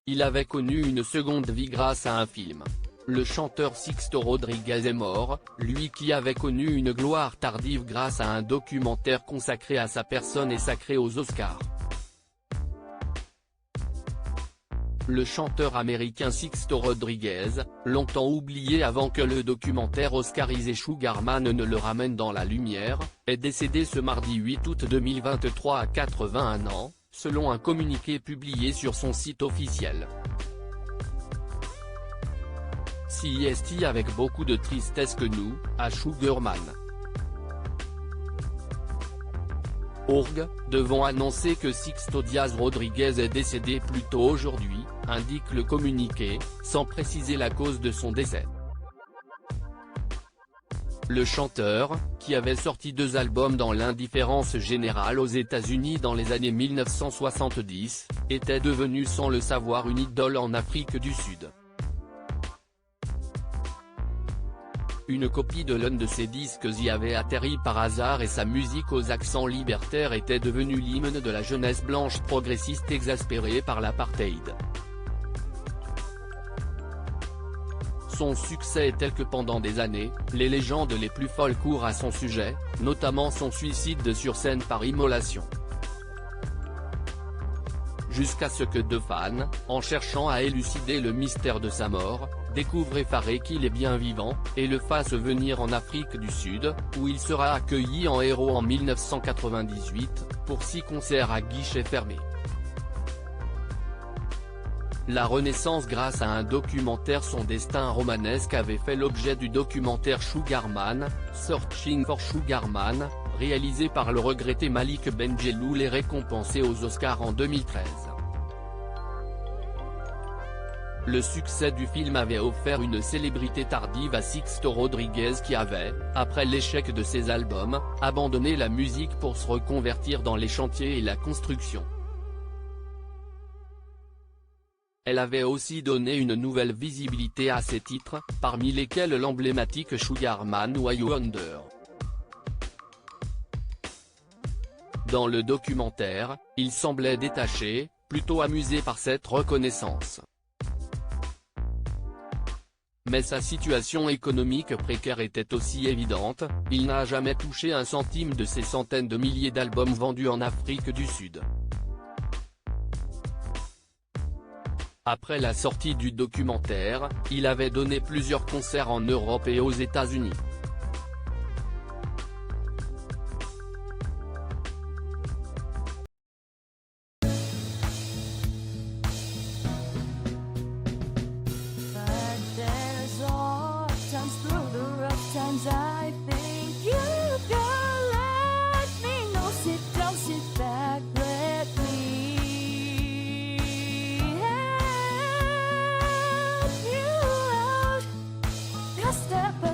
il avait connu une seconde vie grâce à un film. Le chanteur Sixto Rodriguez est mort, lui qui avait connu une gloire tardive grâce à un documentaire consacré à sa personne et sacré aux Oscars. Le chanteur américain Sixto Rodriguez, longtemps oublié avant que le documentaire oscarisé Sugar Man ne le ramène dans la lumière, est décédé ce mardi 8 août 2023 à 81 ans, selon un communiqué publié sur son site officiel. CIST avec beaucoup de tristesse que nous, à Sugar Man. Org, devons annoncer que Sixto Díaz Rodriguez est décédé plus tôt aujourd'hui, indique le communiqué, sans préciser la cause de son décès. Le chanteur, qui avait sorti 2 albums dans l'indifférence générale aux États-Unis dans les années 1970, était devenu sans le savoir une idole en Afrique du Sud. Une copie de l'un de ses disques y avait atterri par hasard et sa musique aux accents libertaires était devenue l'hymne de la jeunesse blanche progressiste exaspérée par l'apartheid. Son succès est tel que pendant des années, les légendes les plus folles courent à son sujet, notamment son suicide sur scène par immolation. Jusqu'à ce que 2 fans, en cherchant à élucider le mystère de sa mort, découvrent effarés qu'il est bien vivant, et le fassent venir en Afrique du Sud, où il sera accueilli en héros en 1998, pour 6 concerts à guichet fermé. La renaissance grâce à un documentaire. Son destin romanesque avait fait l'objet du documentaire Sugar Man, Searching for Sugar Man, réalisé par le regretté Malik Benjelloul et récompensé aux Oscars en 2013. Le succès du film avait offert une célébrité tardive à Sixto Rodriguez qui avait, après l'échec de ses albums, abandonné la musique pour se reconvertir dans les chantiers et la construction. Elle avait aussi donné une nouvelle visibilité à ses titres, parmi lesquels l'emblématique Sugar Man ou I Wonder. Dans le documentaire, il semblait détaché, plutôt amusé par cette reconnaissance. Mais sa situation économique précaire était aussi évidente, il n'a jamais touché un centime de ses centaines de milliers d'albums vendus en Afrique du Sud. Après la sortie du documentaire, il avait donné plusieurs concerts en Europe et aux États-Unis. I think you can let me know. Sit down, sit back, let me help you out. Just step